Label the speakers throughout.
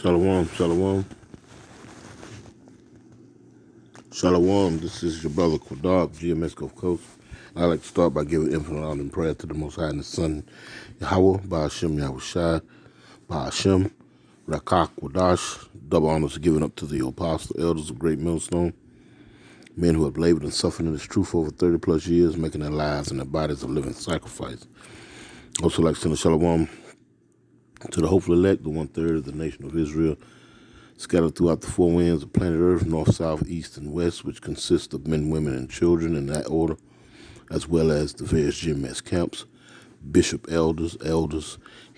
Speaker 1: Shalom, shalom, shalom. This is your brother Quadab, GMS Gulf Coast. I'd like to start by giving infinite honor and prayer to the Most High and His Son, Yahweh, Ba'ashem Yahushai, Ba'ashem, Rakak Wadash. Double honors are given up to the apostle, elders of Great Millstone, men who have labored and suffered in this truth for over 30 plus years, making their lives and their bodies a living sacrifice. Also like to send a shalom to the hopeful elect, the 1/3 of the nation of Israel, scattered throughout the four winds of planet Earth, north, south, east, and west, which consist of men, women, and children in that order, as well as the various GMS camps, bishop, elders,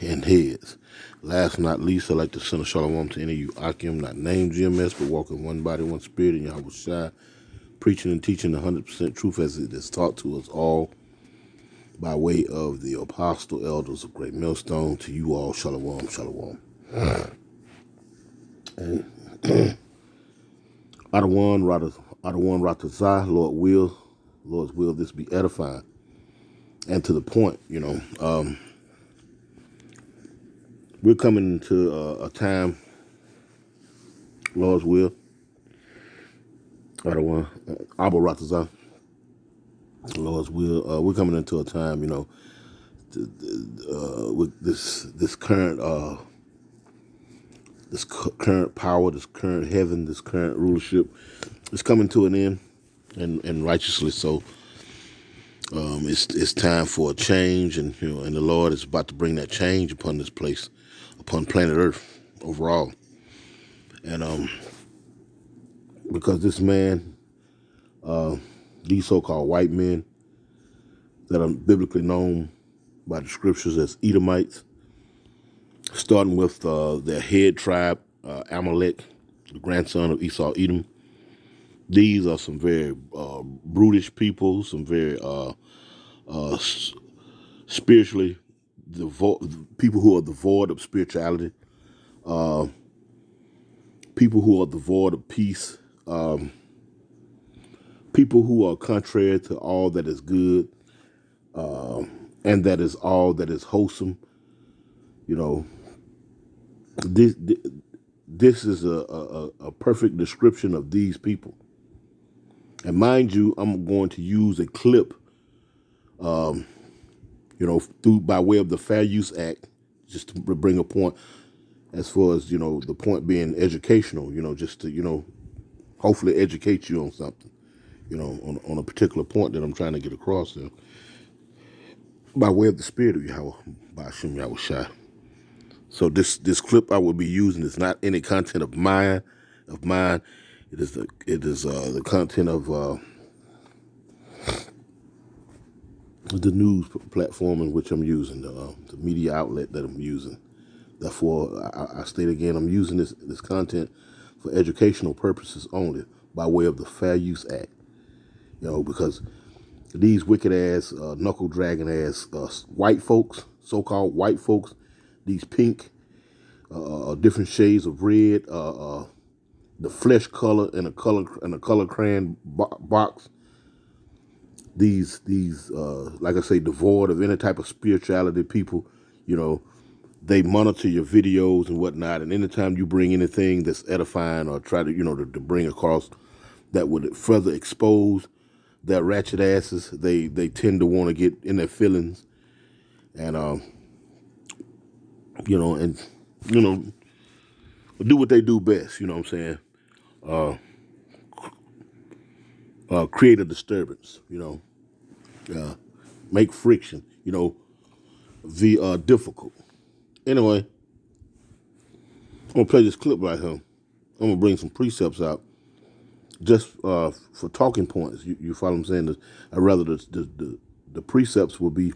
Speaker 1: and heads. Last but not least, I'd like to send a shalom to any of you Akim, not named GMS, but walking one body, one spirit in Yahweh Shai, preaching and teaching the 100% truth as it is taught to us all by way of the apostle, elders of Great Millstone. To you all, shalom, shalom. And Adawan Ratazah, Lord's will this be edifying. And to the point, we're coming into a time, Lord's will, Adawan, Abba Ratazah, Lord's will, we're coming into a time, with this current power, this current heaven, this current rulership is coming to an end, and righteously so. It's time for a change, and the Lord is about to bring that change upon this place, upon planet Earth overall. And because this man, these so-called white men that are biblically known by the scriptures as Edomites, starting with their head tribe, Amalek, the grandson of Esau, Edom. These are some very brutish people, some very spiritually devoid, people who are devoid of spirituality, people who are devoid of peace, people who are contrary to all that is good, and that is all that is wholesome. This is a perfect description of these people. And mind you, I'm going to use a clip, by way of the Fair Use Act, just to bring a point, as far as, the point being educational, just to, hopefully educate you on something, on a particular point that I'm trying to get across there. By way of the spirit of Yahweh, Ba'ashem Yahushai. So this clip I will be using is not any content of mine. It is the content of the news platform in which I'm using, the media outlet that I'm using. Therefore, I state again, I'm using this content for educational purposes only, by way of the Fair Use Act. Because these wicked ass, knuckle dragging ass white folks, so-called white folks, these pink, different shades of red, the flesh color in a color crayon box. These like I say, devoid of any type of spirituality people, they monitor your videos and whatnot. And anytime you bring anything that's edifying or try to, to bring across that would further expose their ratchet asses, they tend to want to get in their feelings and, do what they do best, what I'm saying? Create a disturbance, make friction, difficult. Anyway, I'm going to play this clip right here. I'm going to bring some precepts out just for talking points. You follow what I'm saying? I'd rather the precepts will be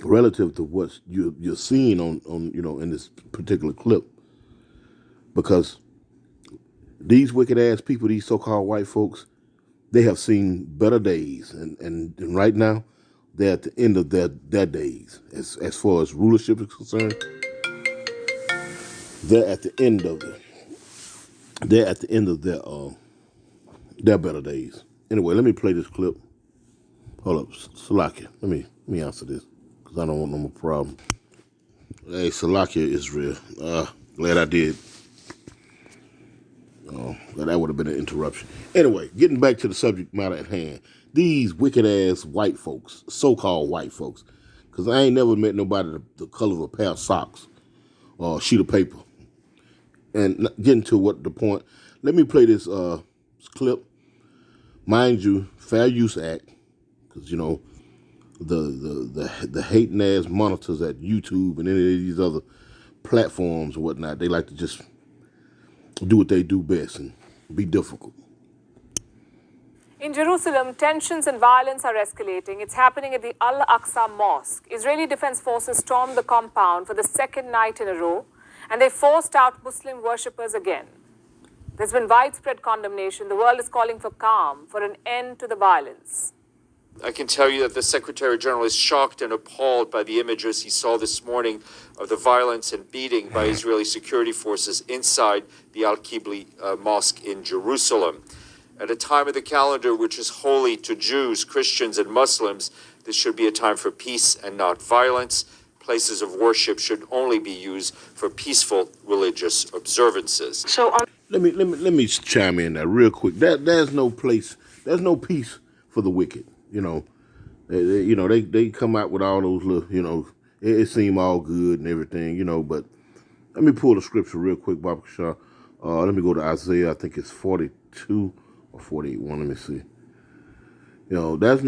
Speaker 1: relative to what you're seeing on in this particular clip. Because these wicked ass people, these so-called white folks, they have seen better days, and right now they're at the end of their days as far as rulership is concerned. They're at the end of it. They're at the end of their better days. Anyway, let me play this clip. Hold up, Salakia. Let me answer this because I don't want no more problem. Hey, Salakia, Israel. Glad I did. That would have been an interruption. Anyway, getting back to the subject matter at hand. These wicked ass white folks, so-called white folks, because I ain't never met nobody the color of a pair of socks or a sheet of paper. And getting to what the point, let me play this clip. Mind you, Fair Use Act, because you know the hating ass monitors at YouTube and any of these other platforms or whatnot, they like to just do what they do best and be difficult.
Speaker 2: In Jerusalem, tensions and violence are escalating. It's happening at the Al-Aqsa Mosque. Israeli Defense Forces stormed the compound for the second night in a row, and they forced out Muslim worshippers again. There's been widespread condemnation. The world is calling for calm, for an end to the violence.
Speaker 3: I can tell you that the Secretary General is shocked and appalled by the images he saw this morning of the violence and beating by Israeli security forces inside the Al-Qibli Mosque in Jerusalem. At a time of the calendar which is holy to Jews, Christians, and Muslims, this should be a time for peace and not violence. Places of worship should only be used for peaceful religious observances.
Speaker 1: Let me chime in there real quick. There's no peace for the wicked. You know, they come out with all those little, it seem all good and everything, but let me pull the scripture real quick, Baba Shah. Let me go to Isaiah. I think it's 42 or 48. Let me see. There's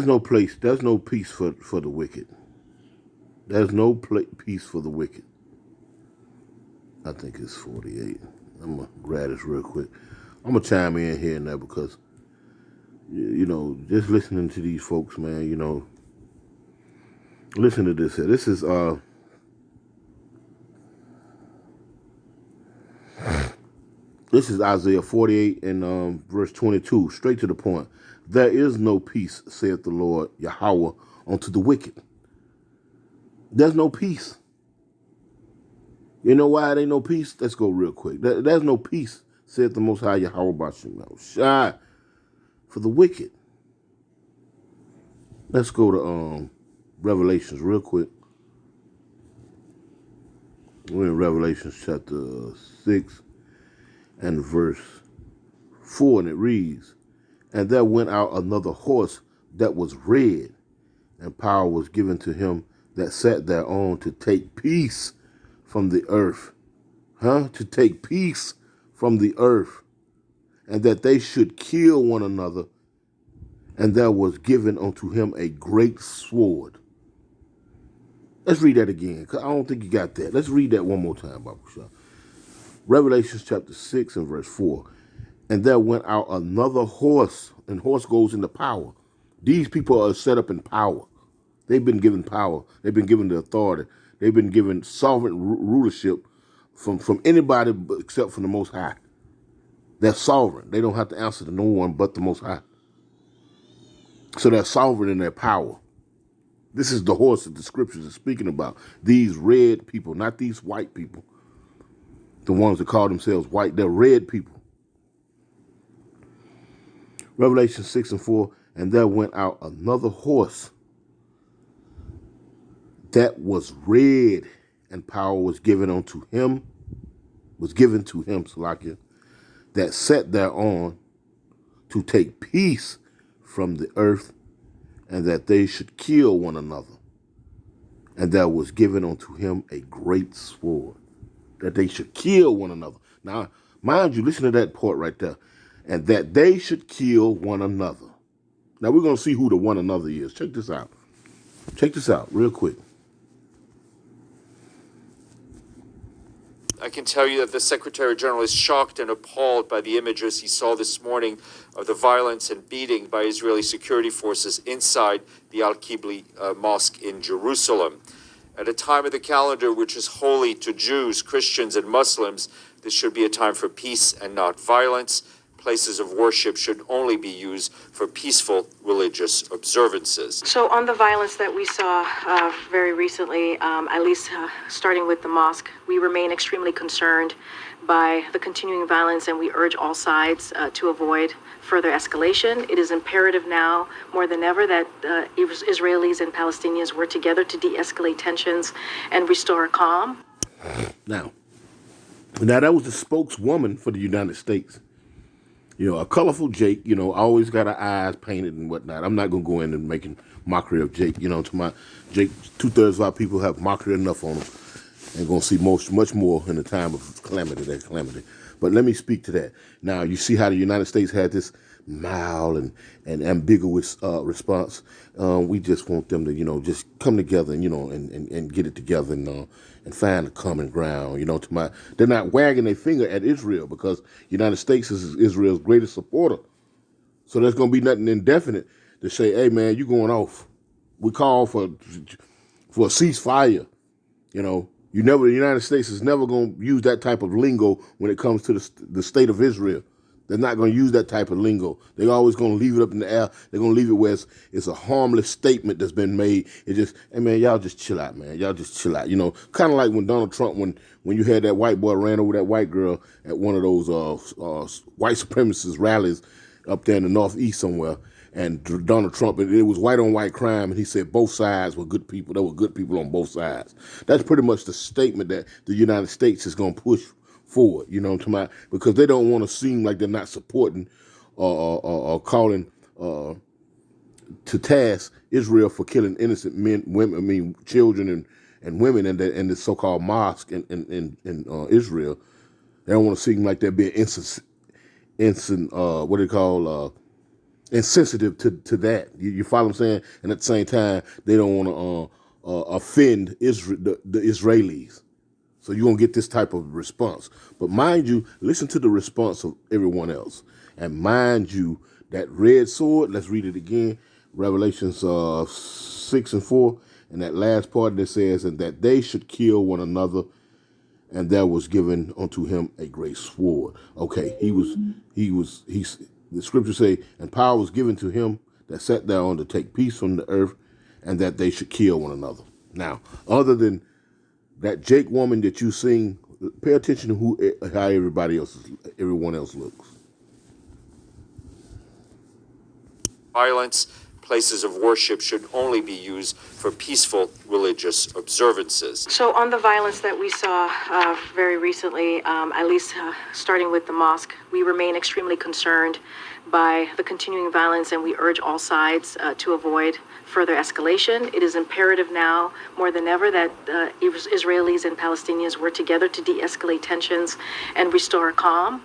Speaker 1: no peace for the wicked. There's no peace for the wicked. I think it's 48. I'm gonna grab this real quick. I'm gonna chime in here and there because, just listening to these folks, man, listen to this here. This is Isaiah 48 and verse 22, straight to the point. There is no peace, saith the Lord Yahweh, unto the wicked. There's no peace. You know why there ain't no peace? Let's go real quick. There's no peace, saith the Most High Yahweh Bashim Shai, for the wicked. Let's go to Revelations real quick. We're in Revelations chapter 6 and verse 4, and it reads, And there went out another horse that was red, and power was given to him that sat thereon to take peace from the earth. To take peace from the earth, and that they should kill one another, and there was given unto him a great sword. Let's read that again, because I don't think you got that. Let's read that one more time, Baba Shah. Revelation chapter 6 and verse 4. And there went out another horse, and horse goes into power. These people are set up in power. They've been given power. They've been given the authority. They've been given sovereign rulership from anybody except from the Most High. They're sovereign. They don't have to answer to no one but the Most High. So they're sovereign in their power. This is the horse that the scriptures are speaking about. These red people, not these white people. The ones that call themselves white, they're red people. Revelation 6 and 4, and there went out another horse that was red, and power was given to him, Salakia, that sat thereon to take peace from the earth, and that they should kill one another. And there was given unto him a great sword, that they should kill one another. Now, mind you, listen to that part right there. And that they should kill one another. Now, we're going to see who the one another is. Check this out. Check this out real quick.
Speaker 3: I can tell you that the Secretary General is shocked and appalled by the images he saw this morning of the violence and beating by Israeli security forces inside the Al-Qibli Mosque in Jerusalem. At a time of the calendar which is holy to Jews, Christians, and Muslims, this should be a time for peace and not violence. Places of worship should only be used for peaceful religious observances.
Speaker 4: So on the violence that we saw very recently, at least starting with the mosque, we remain extremely concerned by the continuing violence, and we urge all sides to avoid further escalation. It is imperative now, more than ever, that Israelis and Palestinians work together to de-escalate tensions and restore calm.
Speaker 1: Now that was the spokeswoman for the United States. You know, a colorful Jake, you know, always got her eyes painted and whatnot. I'm not going to go in and making mockery of Jake. You know, to my Jake, 2/3 of our people have mockery enough on him. And going to see much more in the time of calamity. But let me speak to that. Now, you see how the United States had this mild and ambiguous response. We just want them to, you know, just come together and, you know, and get it together and find a common ground. You know, they're not wagging their finger at Israel because the United States is Israel's greatest supporter. So there's going to be nothing indefinite to say, hey, man, you going off. We call for a ceasefire, you know. The United States is never going to use that type of lingo when it comes to the state of Israel. They're not going to use that type of lingo. They're always going to leave it up in the air. They're going to leave it where it's a harmless statement that's been made. It's just, hey, man, y'all just chill out, man. Y'all just chill out. You know, kind of like when Donald Trump, when you had that white boy ran over that white girl at one of those white supremacist rallies up there in the Northeast somewhere. And Donald Trump, it was white on white crime, and he said both sides were good people. There were good people on both sides. That's pretty much the statement that the United States is going to push forward, you know, because they don't want to seem like they're not supporting or calling to task Israel for killing innocent men, women, children and women in the so-called mosque in Israel. They don't want to seem like they're being insensitive to that. You follow what I'm saying? And at the same time, they don't want to offend the Israelis. So you're going to get this type of response. But mind you, listen to the response of everyone else. And mind you, that red sword, let's read it again, Revelations 6:4, and that last part that says, and that they should kill one another, and there was given unto him a great sword. Okay, the scriptures say, and power was given to him that sat down to take peace from the earth, and that they should kill one another. Now, other than that Jake woman that you sing, pay attention to how everyone else looks.
Speaker 3: Violence, places of worship should only be used for peaceful religious observances.
Speaker 4: So on the violence that we saw very recently, at least starting with the mosque, we remain extremely concerned by the continuing violence, and we urge all sides to avoid further escalation. It is imperative now, more than ever, that Israelis and Palestinians work together to de-escalate tensions and restore calm.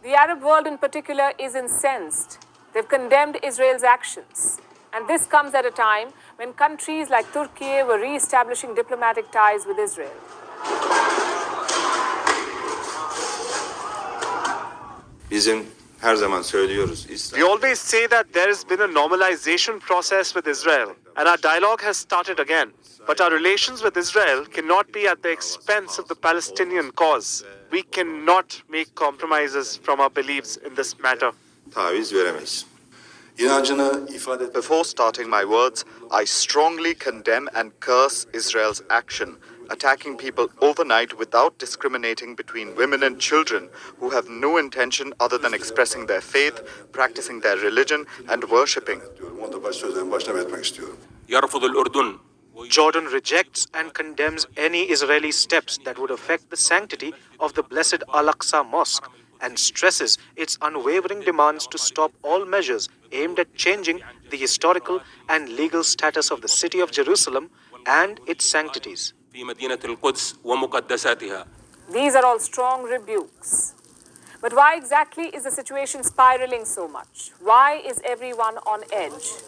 Speaker 2: The Arab world in particular is incensed. They've condemned Israel's actions. And this comes at a time when countries like Turkey were re-establishing diplomatic ties with Israel.
Speaker 5: We always say that there has been a normalization process with Israel, and our dialogue has started again. But our relations with Israel cannot be at the expense of the Palestinian cause. We cannot make compromises from our beliefs in this matter.
Speaker 6: Before starting my words, I strongly condemn and curse Israel's action, attacking people overnight without discriminating between women and children who have no intention other than expressing their faith, practicing their religion, and worshipping.
Speaker 5: Jordan rejects and condemns any Israeli steps that would affect the sanctity of the blessed Al-Aqsa Mosque, and stresses its unwavering demands to stop all measures aimed at changing the historical and legal status of the city of Jerusalem and its sanctities.
Speaker 2: These are all strong rebukes. But why exactly is the situation spiraling so much? Why is everyone on edge?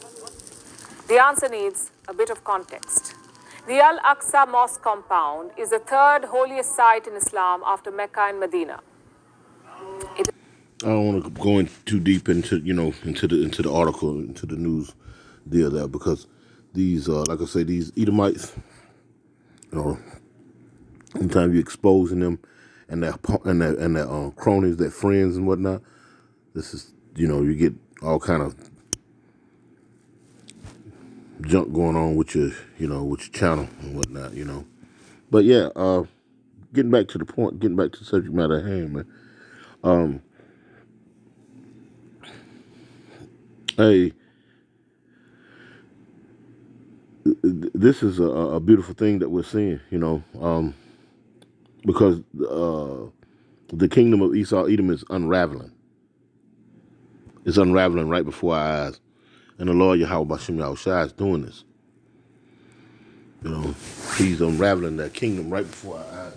Speaker 2: The answer needs a bit of context. The Al-Aqsa Mosque compound is the third holiest site in Islam after Mecca and Medina.
Speaker 1: I don't want to go in too deep into the article, into the news deal there, because these like I say, these Edomites, anytime you're exposing them and their cronies, their friends and whatnot, this is, you get all kind of junk going on with your channel and whatnot, But yeah, getting back to the point, getting back to the subject matter at hand, man. Hey, this is a beautiful thing that we're seeing, because the kingdom of Esau, Edom is unraveling. It's unraveling right before our eyes. And the Lord Yahweh Bashim Yahushua is doing this. He's unraveling that kingdom right before our eyes.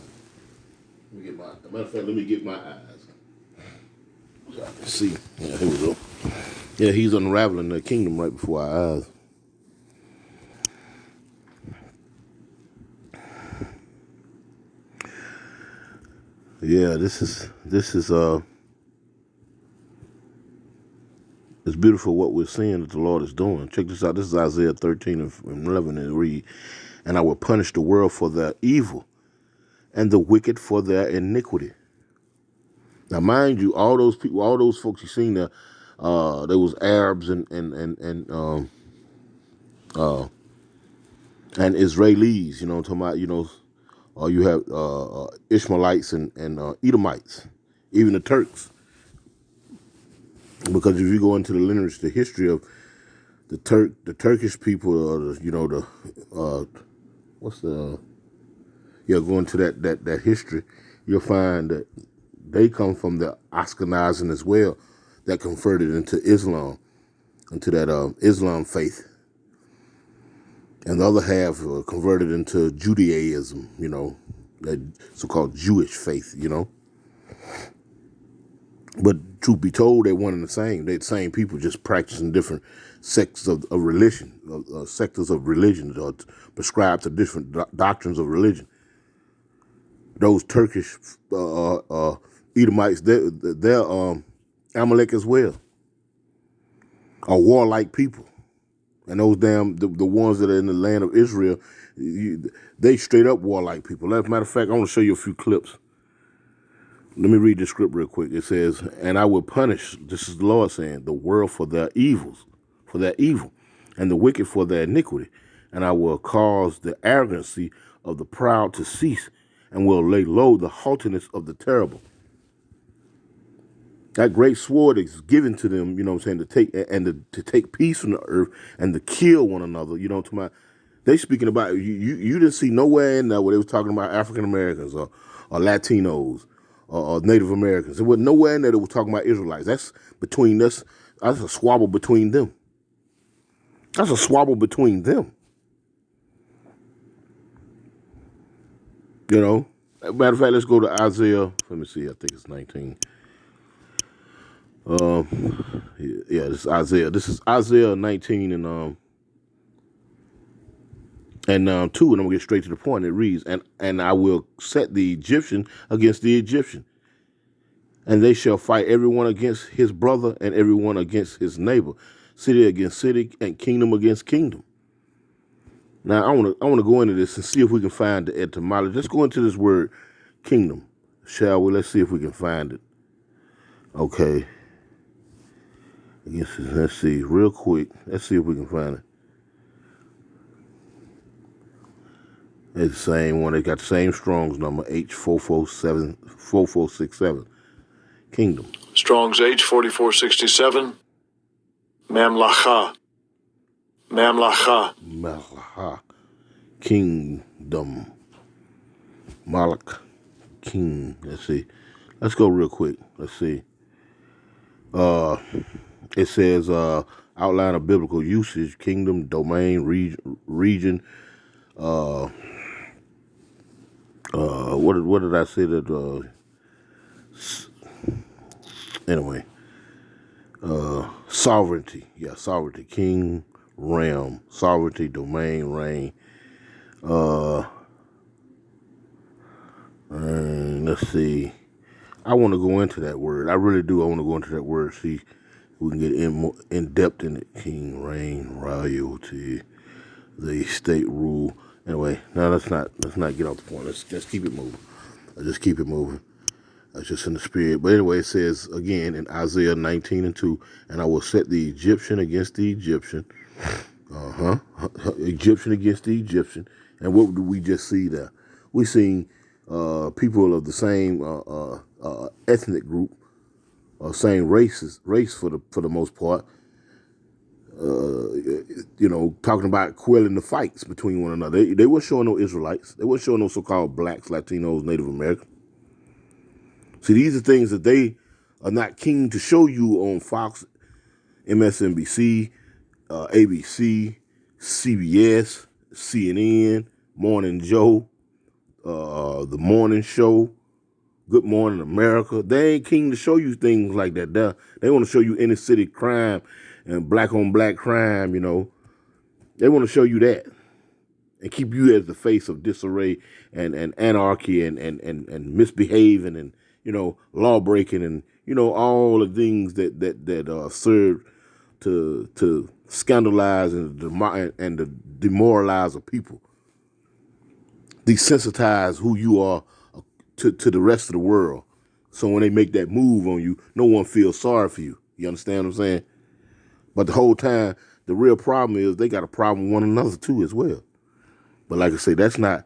Speaker 1: As a matter of fact, let me get my eyes. So I can see. Yeah, here we go. Yeah, he's unraveling the kingdom right before our eyes. Yeah, this is it's beautiful what we're seeing that the Lord is doing. Check this out. This is Isaiah 13 and 11, and it reads, "And I will punish the world for their evil, and the wicked for their iniquity." Now, mind you, all those people, all those folks you seen there was Arabs and Israelis. I'm talking about. You have Ishmaelites and Edomites, even the Turks. Because if you go into the lineage, the history of the Turkish people, or going to that history, you'll find that they come from the Ashkenazim as well, that converted into Islam, into that Islam faith, and the other half converted into Judaism, that so-called Jewish faith, But truth be told, they're one and the same. They're the same people, just practicing different sects of religion, sectors of religion, or prescribed to different doctrines of religion. Those Turkish Edomites, they're Amalek as well, are warlike people. And those the ones that are in the land of Israel, they straight up warlike people. As a matter of fact, I want to show you a few clips. Let me read the script real quick. It says, "And I will punish," this is the Lord saying, "the world for their evil, and the wicked for their iniquity. And I will cause the arrogancy of the proud to cease, and will lay low the haughtiness of the terrible." That great sword is given to them, to take peace from the earth and to kill one another, They speaking about, you didn't see nowhere in there where they was talking about African Americans or Latinos or Native Americans. There was nowhere in there that was talking about Israelites. That's between us. That's a squabble between them. That's a squabble between them. Matter of fact, let's go to Isaiah. Let me see. I think it's 19. This is Isaiah. This is Isaiah 19 and 2, and I'm gonna get straight to the point. It reads, and I will set the Egyptian against the Egyptian, and they shall fight everyone against his brother and everyone against his neighbor, city against city and kingdom against kingdom. Now I want to go into this and see if we can find the etymology. Let's go into this word kingdom, shall we? Let's see if we can find it. Okay. Let's see real quick. Let's see if we can find it. It's the same one. They got the same Strong's number, H4467. Kingdom.
Speaker 7: Strong's H4467. Mamlacha.
Speaker 1: Mamlacha. Kingdom. Malak. King. Let's see. Let's go real quick. Let's see. It says outline of biblical usage: kingdom, domain, region. What did I say that? Anyway, sovereignty. Yeah, sovereignty. King, realm, sovereignty, domain, reign. And let's see. I want to go into that word. I really do. I want to go into that word. See, we can get in depth in it. King, reign, royalty, the state rule. Anyway, no, let's not get off the point. Let's just keep it moving. Just keep it moving. That's just in the spirit. But anyway, it says again in Isaiah 19 and 2, and I will set the Egyptian against the Egyptian. Egyptian against the Egyptian. And what did we just see there? We seen people of the same ethnic group or same race for the most part. Talking about quelling the fights between one another. They weren't showing no Israelites. They weren't showing no so-called blacks, Latinos, Native Americans. See, these are things that they are not keen to show you on Fox, MSNBC, ABC, CBS, CNN, Morning Joe, The Morning Show, Good Morning America. They ain't keen to show you things like that. They want to show you inner city crime and black on black crime, They want to show you that and keep you as the face of disarray and anarchy and misbehaving and, law breaking and, all the things that serve to scandalize and to demoralize a people. Desensitize who you are to the rest of the world. So when they make that move on you, no one feels sorry for you. You understand what I'm saying? But the whole time, the real problem is they got a problem with one another too as well. But like I say, that's not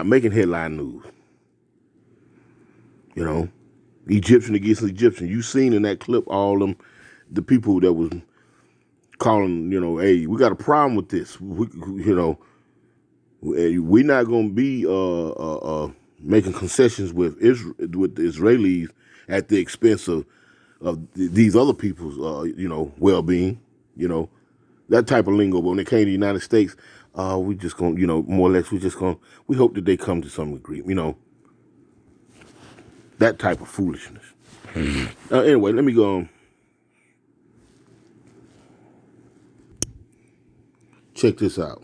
Speaker 1: making headline news. Egyptian against Egyptian. You seen in that clip all the people that was calling, hey, we got a problem with this. We're not going to be making concessions with the Israelis at the expense of these other people's, well-being, that type of lingo. But when it came to the United States, we just going to, more or less, we hope that they come to some agreement, that type of foolishness. Anyway, let me go on. Check this out.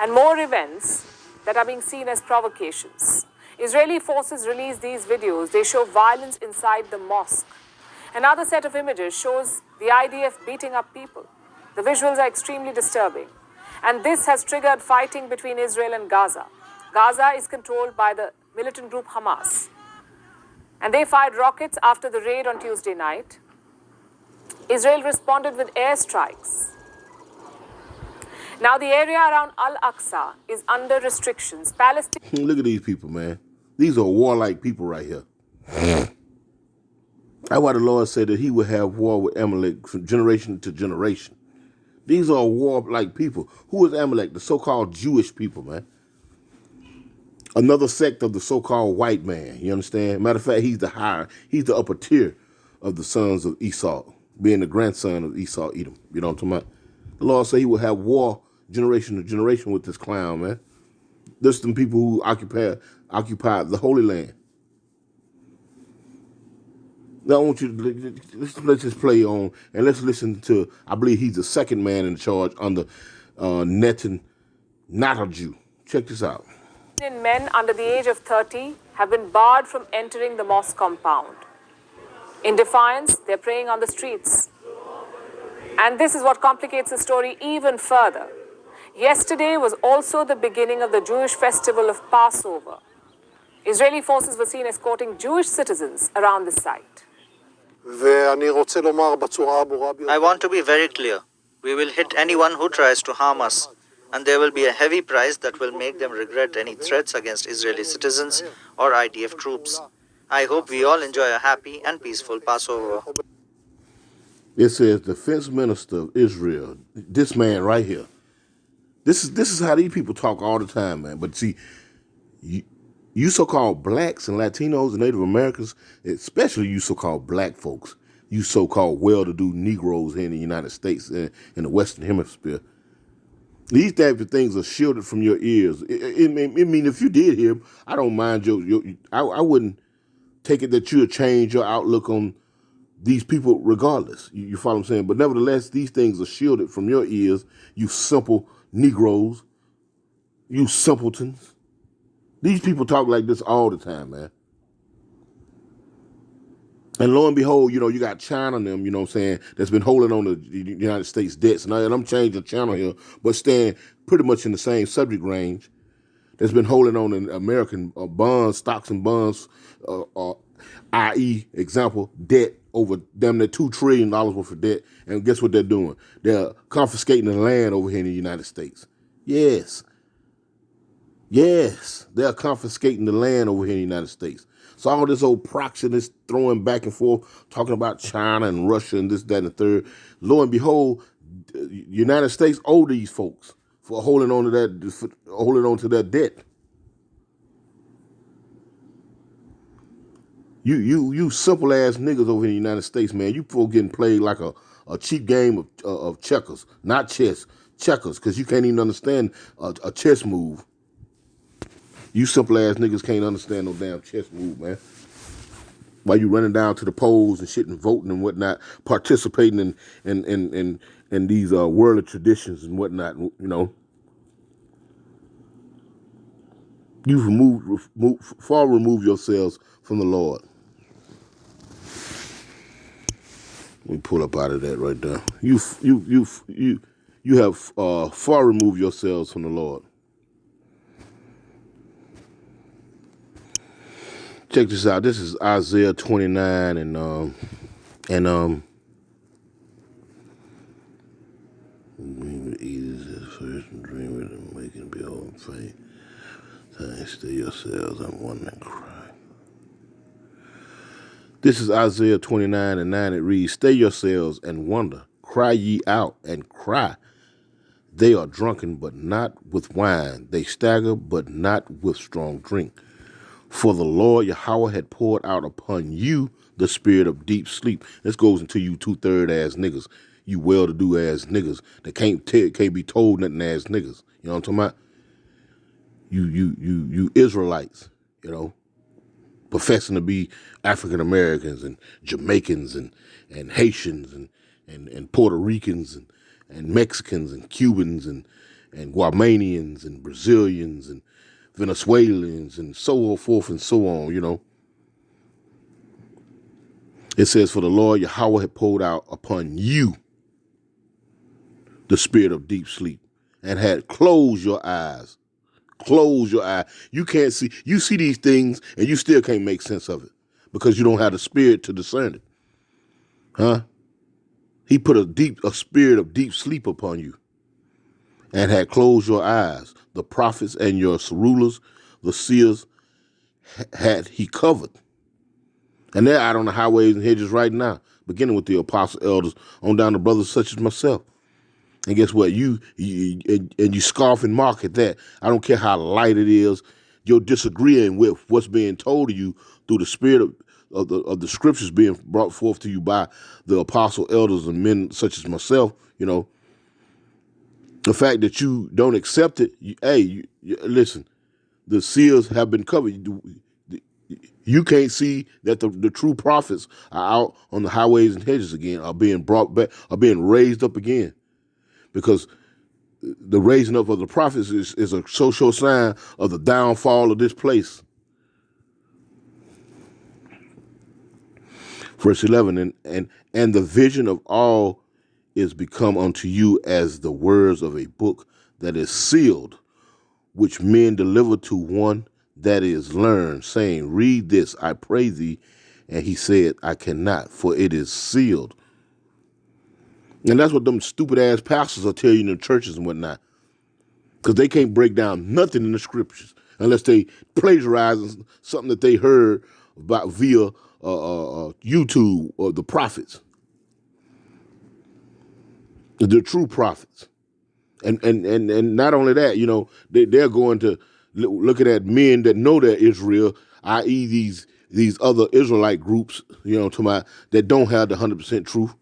Speaker 2: And more events that are being seen as provocations. Israeli forces release these videos. They show violence inside the mosque. Another set of images shows the IDF beating up people. The visuals are extremely disturbing. And this has triggered fighting between Israel and Gaza. Gaza is controlled by the militant group Hamas. And they fired rockets after the raid on Tuesday night. Israel responded with airstrikes. Now the area around Al-Aqsa is under restrictions. Palestine.
Speaker 1: Look at these people, man. These are warlike people right here. That's why the Lord said that he would have war with Amalek from generation to generation. These are warlike people. Who is Amalek? The so-called Jewish people, man. Another sect of the so-called white man. You understand? Matter of fact, he's the upper tier of the sons of Esau, being the grandson of Esau, Edom. You know what I'm talking about? The Lord said he will have war generation to generation with this clown, man. There's some people who occupied the Holy Land. Now I want you to let's just play on and let's listen to. I believe he's the second man in charge under Netanyahu. Check this out.
Speaker 2: Men under the age of 30 have been barred from entering the mosque compound. In defiance, they're praying on the streets. And this is what complicates the story even further. Yesterday was also the beginning of the Jewish festival of Passover. Israeli forces were seen escorting Jewish citizens around the site.
Speaker 8: I want to be very clear. We will hit anyone who tries to harm us, and there will be a heavy price that will make them regret any threats against Israeli citizens or IDF troops. I hope we all enjoy a happy and peaceful Passover.
Speaker 1: It says Defense Minister of Israel, this man right here. This is how these people talk all the time, man. But see, you so-called blacks and Latinos and Native Americans, especially you so-called black folks, you so-called well-to-do Negroes here in the United States and in the Western Hemisphere, these types of things are shielded from your ears. I mean, if you did hear them, I don't mind I wouldn't take it that you'll change your outlook on these people regardless. You follow what I'm saying? But nevertheless, these things are shielded from your ears, you simple Negroes, you simpletons. These people talk like this all the time, man. And lo and behold, you got China and them, you know what I'm saying, that's been holding on to the United States debts. And I'm changing the channel here, but staying pretty much in the same subject range. That's been holding on to American bonds, stocks and bonds, i.e., example, debt over damn near $2 trillion worth of debt. And guess what they're doing? They're confiscating the land over here in the United States. Yes. Yes, they're confiscating the land over here in the United States. So all this old proxy, this throwing back and forth, talking about China and Russia and this, that, and the third. Lo and behold, the United States owe these folks for holding on to that debt. You simple ass niggas over in the United States, man. You folks getting played like a cheap game of checkers, not chess, checkers, because you can't even understand a chess move. You simple ass niggas can't understand no damn chess move, man. While you running down to the polls and shit and voting and whatnot, participating in these worldly traditions and whatnot, you know. You've far removed yourselves from the Lord. Let me pull up out of that right there. You have far removed yourselves from the Lord. Check this out. This is Isaiah 29 and dream it and make it be all faith. Stay yourselves and wonder and cry. This is Isaiah 29 and 9. It reads, stay yourselves and wonder. Cry ye out and cry. They are drunken, but not with wine. They stagger, but not with strong drink. For the Lord Yahweh had poured out upon you the spirit of deep sleep. This goes into you 2/3 ass niggas. You well-to-do ass niggas that can't be told nothing ass niggas. You know what I'm talking about? You Israelites, you know, professing to be African Americans and Jamaicans and Haitians and Puerto Ricans and Mexicans and Cubans and Guamanians and Brazilians and Venezuelans and so forth and so on, you know. It says, for the Lord Yahweh had poured out upon you the spirit of deep sleep and had closed your eyes. Close your eye. You can't see. You see these things and you still can't make sense of it because you don't have the spirit to discern it. Huh? He put a spirit of deep sleep upon you and had closed your eyes. The prophets and your rulers, the seers, had he covered. And they're out on the highways and hedges right now, beginning with the apostle elders on down to brothers such as myself. And guess what? You scoff and mock at that. I don't care how light it is. You're disagreeing with what's being told to you through the spirit of the scriptures being brought forth to you by the apostle elders and men such as myself. You know, the fact that you don't accept it. Listen, the seals have been covered. You can't see that the true prophets are out on the highways and hedges again, are being brought back, are being raised up again. Because the raising up of the prophets is a social sign of the downfall of this place. Verse 11, and the vision of all is become unto you as the words of a book that is sealed, which men deliver to one that is learned, saying, read this, I pray thee. And he said, I cannot, for it is sealed. And that's what them stupid ass pastors will tell you in the churches and whatnot. Because they can't break down nothing in the scriptures unless they plagiarize something that they heard about via YouTube or the prophets. The true prophets. And not only that, you know, they're going to looking at men that know they're Israel, i.e. these other Israelite groups, you know, that don't have the 100% truth.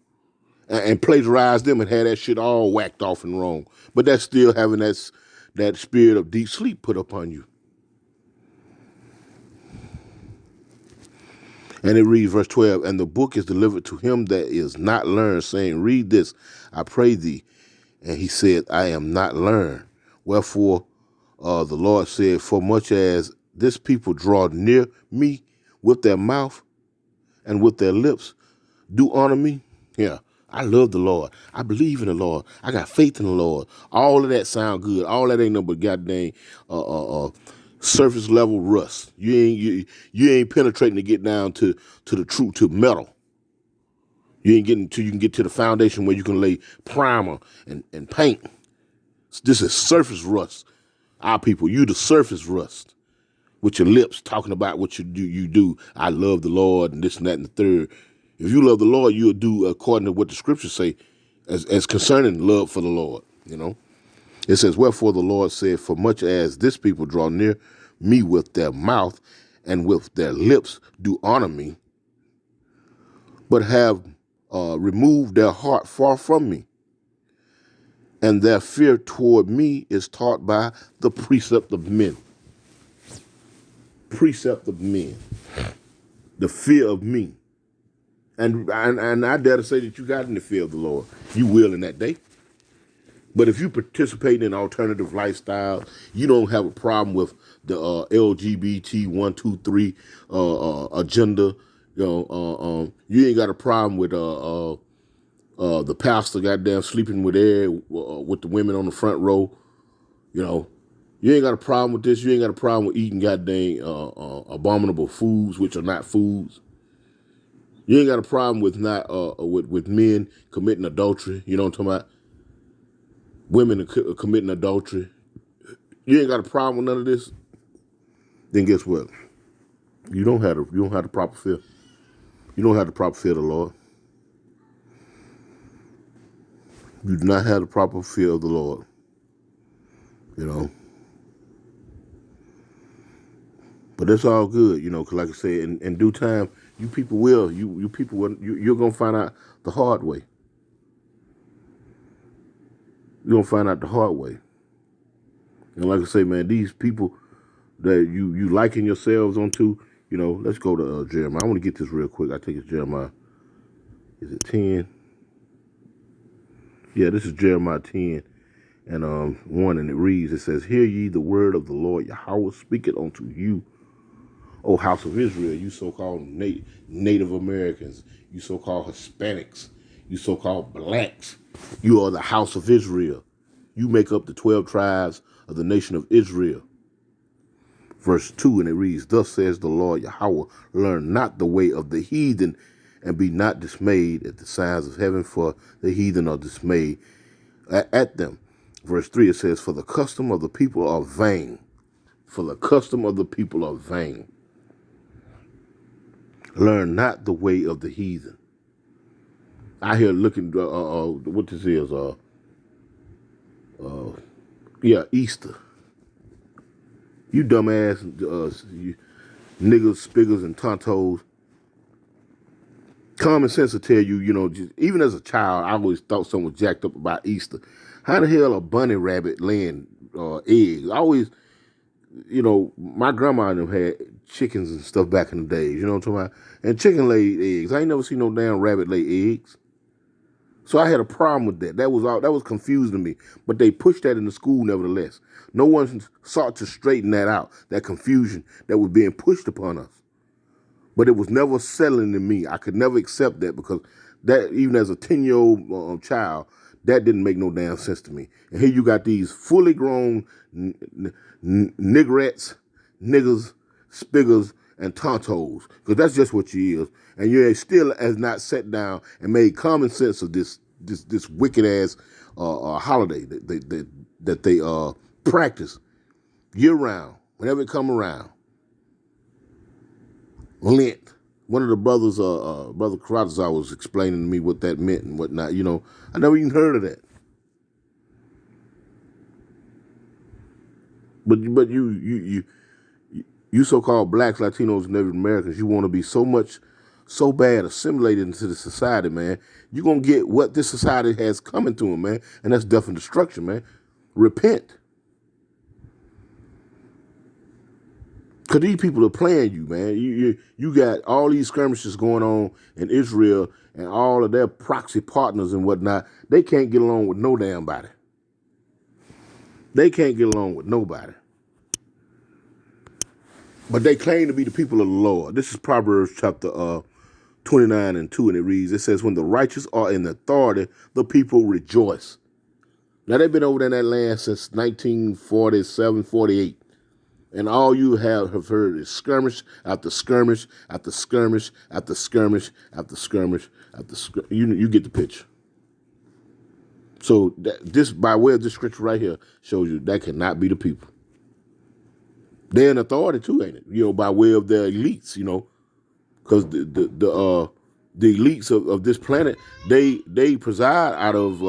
Speaker 1: And plagiarize them and have that shit all whacked off and wrong. But that's still having that spirit of deep sleep put upon you. And it reads verse 12, and the book is delivered to him that is not learned, saying, read this, I pray thee. And he said, I am not learned. Wherefore the Lord said, for much as this people draw near me with their mouth and with their lips, do honor me. Yeah. I love the Lord. I believe in the Lord. I got faith in the Lord. All of that sound good. All that ain't no but goddamn surface level rust. You ain't penetrating to get down to the truth, to metal. You ain't getting till you can get to the foundation where you can lay primer and paint. This is surface rust. Our people, you the surface rust with your lips talking about what you do. I love the Lord and this and that and the third. If you love the Lord, you'll do according to what the scriptures say as concerning love for the Lord, you know. It says, wherefore the Lord said, for much as this people draw near me with their mouth and with their lips do honor me, but have removed their heart far from me, and their fear toward me is taught by the precept of men. Precept of men. The fear of me. And I dare to say that you got in the fear of the Lord. You will in that day. But if you participate in alternative lifestyle, you don't have a problem with the LGBT 1, 2, 3 agenda. You ain't got a problem with the pastor goddamn sleeping with with the women on the front row. You know, you ain't got a problem with this. You ain't got a problem with eating goddamn abominable foods, which are not foods. You ain't got a problem with not with men committing adultery. You know what I'm talking about? Women committing adultery. You ain't got a problem with none of this. Then guess what? You don't have the proper fear. You don't have the proper fear of the Lord. You do not have the proper fear of the Lord. You know. But that's all good, you know, because like I said, in due time, you people will, you're going to find out the hard way. You're going to find out the hard way. And like I say, man, these people that you liken yourselves onto, you know, let's go to Jeremiah. I want to get this real quick. I think it's Jeremiah. Is it 10? Yeah, this is Jeremiah 10 and 1, and it reads, it says, hear ye the word of the Lord, Yahweh speaketh unto you, O house of Israel, you so-called Native Americans, you so-called Hispanics, you so-called blacks. You are the house of Israel. You make up the 12 tribes of the nation of Israel. Verse 2, and it reads, thus says the Lord Yahweh, learn not the way of the heathen, and be not dismayed at the signs of heaven, for the heathen are dismayed at them. Verse 3, it says, for the custom of the people are vain. For the custom of the people are vain. Learn not the way of the heathen. I hear looking, what this is, Easter. You dumbass, you niggas, spiggers, and tontos. Common sense will tell you, you know, just, even as a child, I always thought something was jacked up about Easter. How the hell a bunny rabbit laying eggs? I always, you know, my grandma and them had chickens and stuff back in the days, you know what I'm talking about? And chicken laid eggs. I ain't never seen no damn rabbit lay eggs. So I had a problem with that. That was confusing to me. But they pushed that in the school nevertheless. No one sought to straighten that out, that confusion that was being pushed upon us. But it was never settling to me. I could never accept that because that, even as a 10-year-old child, that didn't make no damn sense to me. And here you got these fully grown niggerettes, niggas, spiggers, and tontos, because that's just what you is. And you still has not sat down and made common sense of this wicked ass holiday that they practice year round whenever it come around. Lent. One of the brothers, Brother Karatazar, was explaining to me what that meant and whatnot. You know, I never even heard of that. But you so-called blacks, Latinos, and Native Americans, you want to be so bad assimilated into the society, man. You're going to get what this society has coming to them, man. And that's death and destruction, man. Repent. Because these people are playing you, man. You got all these skirmishes going on in Israel and all of their proxy partners and whatnot. They can't get along with no damn body. They can't get along with nobody. But they claim to be the people of the Lord. This is Proverbs chapter 29 and 2, and it reads, it says, when the righteous are in authority, the people rejoice. Now, they've been over there in that land since 1947, 48. And all you have heard is skirmish after skirmish after skirmish after skirmish after skirmish after skirmish. You get the picture. So this, by way of this scripture right here, shows you that cannot be the people. They're in authority too, ain't it? By way of their elites, because the elites of this planet, they preside out of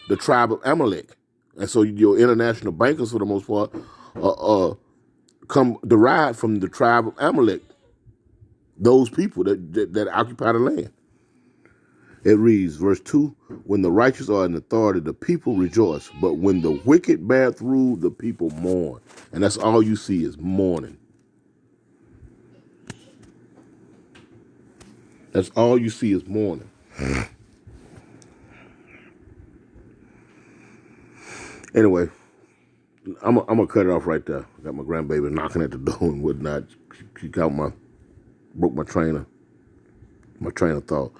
Speaker 1: the tribe of Amalek, and so your international bankers, for the most part, come derived from the tribe of Amalek. Those people that occupy the land. It reads, verse 2, when the righteous are in authority, the people rejoice. But when the wicked bear rule, the people mourn. And that's all you see is mourning. That's all you see is mourning. Anyway, I'm going to cut it off right there. I got my grandbaby knocking at the door and whatnot. She broke my train of thought.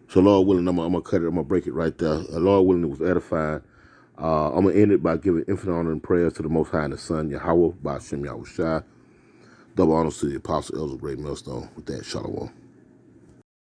Speaker 1: So Lord willing, I'm gonna cut it. I'm gonna break it right there. Lord willing, it was edifying. I'm gonna end it by giving infinite honor and prayers to the Most High and the Son, Yahweh, by Hashem Yahweh Shai. Double honors to the Apostle Elder Great Millstone. With that, Shalom.